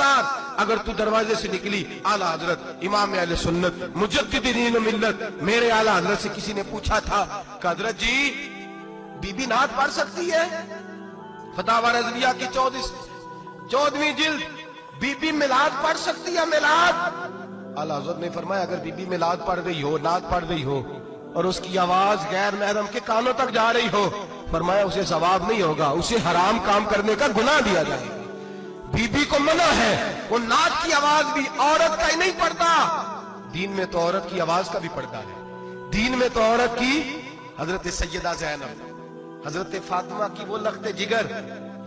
खबरदार अगर तू दरवाजे से निकली, आला हजरत इमाम अहले सुन्नत मुजद्दिद दीन मिल्लत मेरे आला हजरत से किसी ने पूछा था कि हजरत जी बीबी नात पढ़ सकती है? फतावा रज़विया की 14वीं जिल्द, बीबी मिलाद पढ़ सकती है? मिलाद। आला हजरत ने फरमाया अगर बीबी मिलाद पढ़ रही हो, नात पढ़ रही हो और उसकी आवाज गैर महरम के कानों तक जा रही हो, फरमाया उसे सवाब नहीं होगा, उसे हराम काम करने का गुनाह दिया जाएगा। बीबी को मना है, वो नात की आवाज भी औरत का ही नहीं पड़ता, दीन में तो औरत की आवाज का भी पड़ता है। दीन में तो औरत की, हजरत सैयदा ज़ैनब, हजरत फातिमा की वो लख्ते जिगर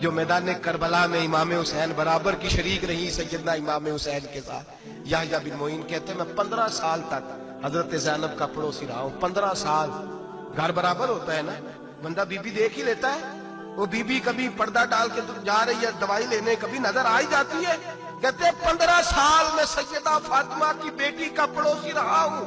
जो मैदान करबला में इमाम हुसैन बराबर की शरीक रही सैयदना इमाम हुसैन के साथ। याह्या बिन मोइन कहते हैं मैं 15 साल तक हजरत ज़ैनब का पड़ोसी रहा हूं। 15 साल, घर बराबर होता है ना, बंदा बीबी देख ही लेता है। वो बीबी कभी पर्दा डाल के जा रही है दवाई लेने, कभी नजर आ ही जाती है। कहते 15 साल में सैयदा फातिमा की बेटी का पड़ोसी रहा हूं,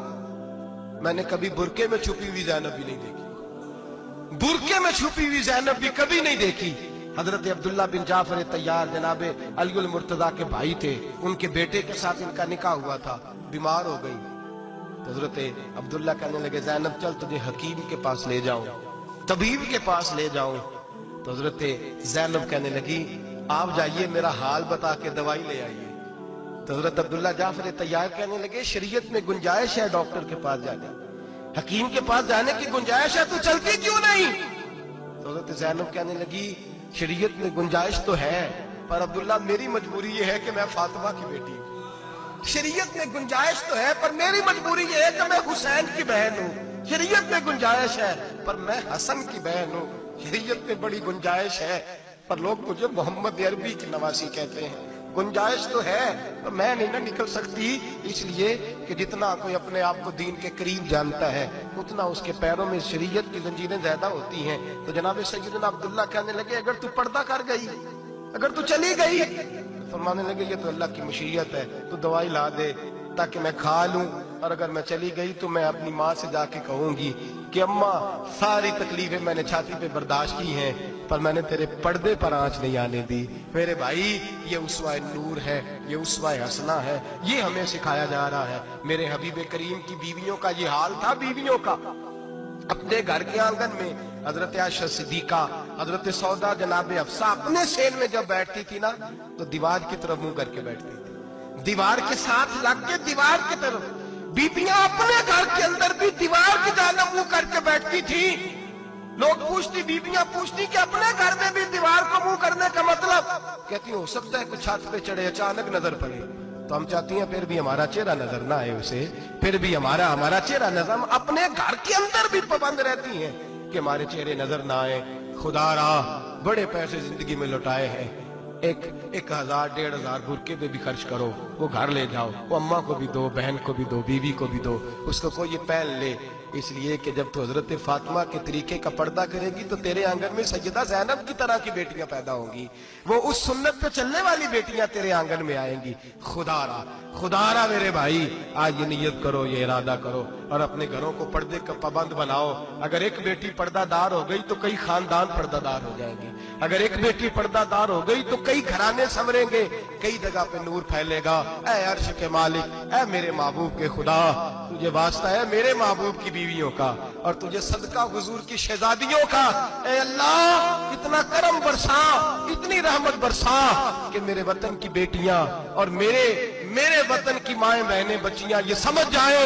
मैंने कभी बुरके में छुपी हुई ज़ैनब भी नहीं देखी, बुरके में छुपी हुई ज़ैनब भी कभी नहीं देखी। हजरत अब्दुल्ला बिन जाफर तैयार जनाबे अली मुर्तजा के भाई थे, उनके बेटे के साथ इनका निकाह हुआ था, बीमार हो गई तो हजरत अब्दुल्ला कहने लगे ज़ैनब चल तुझे हकीम के पास ले जाऊं, तबीब के पास ले जाऊं। तो हजरत ज़ैनब कहने लगी आप जाइए मेरा हाल बता के दवाई ले आइए। तो हजरत अब्दुल्ला जाफर तैयार कहने लगे शरीयत में गुंजाइश है डॉक्टर के पास जाने, हकीम के पास जाने की गुंजाइश है, तो चलती क्यों नहीं? तो हजरत ज़ैनब कहने लगी शरीयत में गुंजाइश तो है पर अब्दुल्ला मेरी मजबूरी ये है कि मैं फातिमा की बेटी हूं। शरीयत में गुंजाइश तो है पर मेरी मजबूरी ये है कि मैं हुसैन की बहन हूं। शरीयत में गुंजाइश है पर मैं हसन की बहन हूं। शरीयत में बड़ी गुंजाइश है पर लोग मुझे मोहम्मद अरबी की नवासी कहते हैं। गुंजाइश तो है पर मैं नहीं ना निकल सकती, इसलिए कि जितना कोई अपने आप को दीन के करीब जानता है उतना उसके पैरों में शरीयत की जंजीरें ज्यादा होती हैं। तो जनाब सैयदना अब्दुल्ला कहने लगे अगर तू पर्दा कर गई, अगर तू चली गई, तो फरमाने लगे ये तो अल्लाह की मशीयत है, तू दवाई ला दे ताकि मैं खा लूं, और अगर मैं चली गई तो मैं अपनी माँ से जाके कहूंगी कि अम्मा सारी तकलीफें मैंने छाती पे बर्दाश्त की हैं पर मैंने तेरे पर्दे पर आंच नहीं आने दी। मेरे भाई ये उसवा नूर है, ये उसवा हसना है, ये हमें सिखाया जा रहा है। मेरे हबीब करीम की बीवियों का ये हाल था, बीवियों का अपने घर के आंगन में हजरत आयशा सिद्दीका, हजरत सौदा जनाब अफसा अपने सेन में जब बैठती थी ना तो दीवार की तरफ मुंह करके बैठती थी, दीवार के साथ लग के दीवार की तरफ। बीबियां अपने घर के अंदर भी दीवार की जानब मुंह करके बैठती थी। लोग पूछती, बीबियां पूछती कि अपने घर में भी दीवार को मुंह करने का मतलब? कहती हो सकता है कुछ छत पे चढ़े अचानक नजर पड़े तो हम चाहती हैं फिर भी हमारा चेहरा नजर ना आए उसे, फिर भी हमारा चेहरा नजर, हम अपने घर के अंदर भी पाबंद रहती हैं कि हमारे चेहरे नजर ना आए। खुदा रा बड़े पैसे जिंदगी में लुटाए हैं, 1000 1500 बुरके पे भी खर्च करो, वो घर ले जाओ, वो अम्मा को भी दो, बहन को भी दो, बीवी को भी दो, उसको कोई ये पहन ले। इसलिए कि जब तो हजरत फातिमा के तरीके का पर्दा करेगी तो तेरे आंगन में सैयदा ज़ैनब की तरह की बेटियां पैदा होंगी, वो उस सुन्नत पे चलने वाली बेटियां तेरे आंगन में आएंगी। खुदारा मेरे भाई आज ये नियत करो, ये इरादा करो और अपने घरों को पर्दे का पाबंद बनाओ। अगर एक बेटी पर्दादार हो गई तो कई खानदान पर्दादार हो जाएंगे, अगर एक बेटी पर्दादार हो गई तो कई घराने संवरेंगे, कई जगह पे नूर फैलेगा। ऐ अर्श के मालिक, ऐ मेरे महबूब के खुदा, तुझे वास्ता है मेरे महबूब की बीवियों का और तुझे सदका हुजूर की शहजादियों का। ऐ अल्लाह इतना करम बरसा, इतनी रहमत बरसा कि मेरे वतन की बेटियां और मेरे वतन की माएं बहनें बच्चियां ये समझ जाए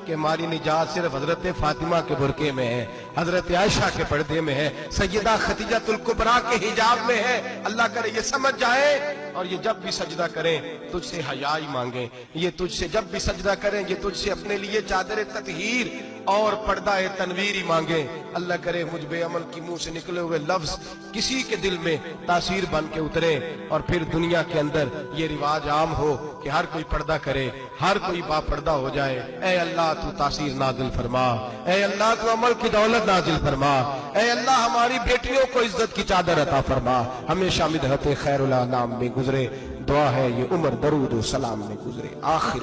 कि हमारी निजात सिर्फ हजरत फातिमा के बुरके में है, हजरत आयशा के पर्दे में है, सैयदा खदीजतुल कुबरा के हिजाब में है। अल्लाह करे ये समझ जाए और ये जब भी सजदा करें तुझसे हयाई मांगे, ये तुझसे जब भी सजदा करें ये तुझसे अपने लिए चादर ततहीर और पर्दा तनवीर मांगे। अल्लाह करे मुझ बेअमल की मुंह से निकले हुए लफ्ज किसी के दिल में तासीर बन के उतरे और फिर दुनिया के अंदर ये रिवाज आम हो कि हर कोई पर्दा करे, हर कोई बापर्दा हो जाए। ऐ अल्लाह तू तासीर नाजिल फरमा, ऐ अल्लाह तू अमल की दौलत नाजिल फरमा, ऐ अल्लाह हमारी बेटियों को इज्जत की चादर अता फरमा, हमेशा मिदहत खैरुल अनाम में गुजरे। दुआ है ये उम्र दरूद और सलाम में गुजरे। आखिर